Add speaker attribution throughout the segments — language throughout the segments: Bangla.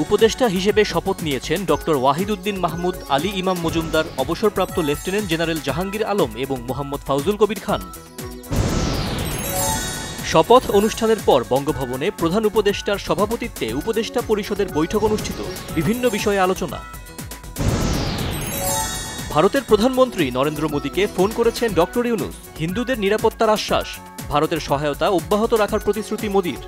Speaker 1: উপদেষ্টা হিসেবে শপথ নিয়েছেন ডক্টর ওয়াহিদউদ্দিন মাহমুদ, আলী ইমাম মজুমদার, অবসরপ্রাপ্ত লেফটেন্যান্ট জেনারেল জাহাঙ্গীর আলম এবং মোহাম্মদ ফাউজুল কবির খান। শপথ অনুষ্ঠানের পর বঙ্গভবনে প্রধান উপদেষ্টার সভাপতিত্বে উপদেষ্টা পরিষদের বৈঠক অনুষ্ঠিত, বিভিন্ন বিষয়ে আলোচনা। ভারতের প্রধানমন্ত্রী নরেন্দ্র মোদীকে ফোন করেছেন ডক্টর ইউনূস, হিন্দুদের নিরাপত্তার আশ্বাস, ভারতের সহায়তা অব্যাহত রাখার প্রতিশ্রুতি মোদীর।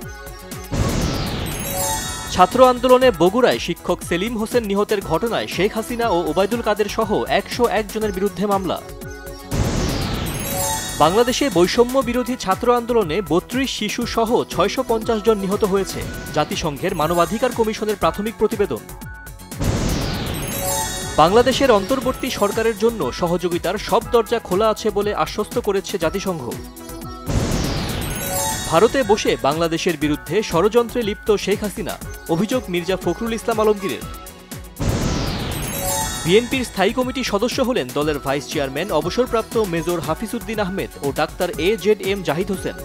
Speaker 1: ছাত্র আন্দোলনে বগুড়ায় শিক্ষক সেলিম হোসেন নিহতের ঘটনায় শেখ হাসিনা ও ওবায়দুল কাদের সহ 101 জনের বিরুদ্ধে মামলা। বাংলাদেশে বৈষম্য বিরোধী ছাত্র আন্দোলনে 32 শিশু সহ 650 জন নিহত হয়েছে, জাতিসংঘের মানবাধিকার কমিশনের প্রাথমিক প্রতিবেদন। বাংলাদেশের অন্তর্বর্তী সরকারের জন্য সহযোগিতার সব দরজা খোলা আছে বলে আশ্বস্ত করেছে জাতিসংঘ। ভারতে বসে বাংলাদেশের বিরুদ্ধে ষড়যন্ত্রে লিপ্ত শেখ হাসিনা, অভিযোগ মির্জা ফখরুল ইসলাম আলমগীরের। বিএনপির স্থায়ী কমিটির সদস্য হলেন দলের ভাইস চেয়ারম্যান অবসরপ্রাপ্ত মেজর হাফিজউদ্দিন আহমেদ ও ডাক্তার AZM জাহিদ হোসেন।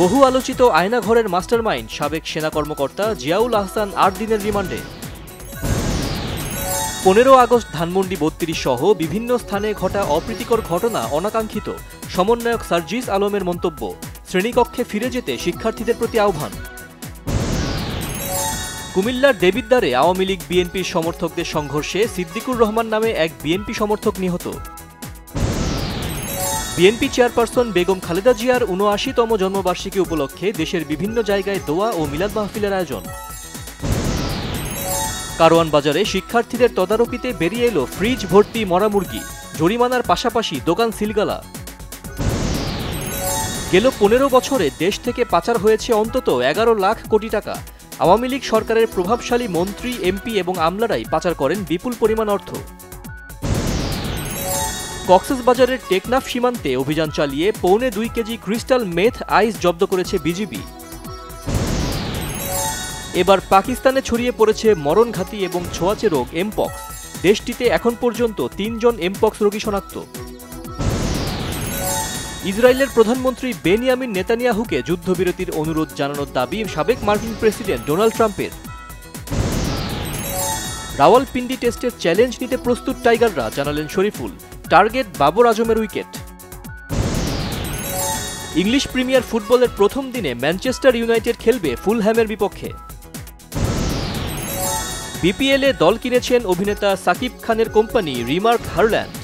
Speaker 1: বহু আলোচিত আয়নাঘরের মাস্টারমাইন্ড সাবেক সেনা কর্মকর্তা জিয়াউল আহসান 8 দিনের রিমান্ডে। 15 আগস্ট ধানমন্ডি 32 সহ বিভিন্ন স্থানে ঘটা অপ্রীতিকর ঘটনা অনাকাঙ্ক্ষিত, সমন্বয়ক সার্জিস আলমের মন্তব্য, শ্রেণীকক্ষে ফিরে যেতে শিক্ষার্থীদের প্রতি আহ্বান। কুমিল্লার দেবিদ্বারে আওয়ামী লীগ বিএনপির সমর্থকদের সংঘর্ষে সিদ্দিকুর রহমান নামে এক বিএনপি সমর্থক নিহত। বিএনপি চেয়ারপারসন বেগম খালেদা জিয়ার ৭৯তম জন্মবার্ষিকী উপলক্ষে দেশের বিভিন্ন জায়গায় দোয়া ও মিলাদ মাহফিলের আয়োজন। কারওয়ান বাজারে শিক্ষার্থীদের তদারকিতে বেরিয়ে এলো ফ্রিজ ভর্তি মরা মুরগি, জরিমানার পাশাপাশি দোকান সিলগালা। গেল 15 বছরে দেশ থেকে পাচার হয়েছে অন্তত 11 লাখ কোটি টাকা। আওয়ামী লীগ সরকারের প্রভাবশালী মন্ত্রী, এমপি এবং আমলারাই পাচার করেন বিপুল পরিমাণ অর্থ। কক্সবাজারের টেকনাফ সীমান্তে অভিযান চালিয়ে 2.25 কেজি ক্রিস্টাল মেথ আইস জব্দ করেছে বিজিবি। এবার পাকিস্তানে ছড়িয়ে পড়েছে মরণঘাতী এবং ছোঁয়াচে রোগ এমপক্স। দেশটিতে এখন পর্যন্ত 3 জন এমপক্স রোগী শনাক্ত। ইসরায়েলের প্রধানমন্ত্রী বেনিয়ামিন নেতানিয়াহুকে যুদ্ধবিরতির অনুরোধ জানানোর দাবি সাবেক মার্কিন প্রেসিডেন্ট ডোনাল্ড ট্রাম্পের। রাওয়ালপিন্ডি টেস্টের চ্যালেঞ্জ নিতে প্রস্তুত টাইগাররা, জানালেন শরীফুল। টার্গেট বাবর আজমের উইকেট। ইংলিশ প্রিমিয়ার ফুটবলের প্রথম দিনে ম্যানচেস্টার ইউনাইটেড খেলবে ফুলহ্যামের বিপক্ষে। বিপিএলে দল কিনেছেন অভিনেতা সাকিব খানের কোম্পানি রিমার্ক হারল্যান্ড।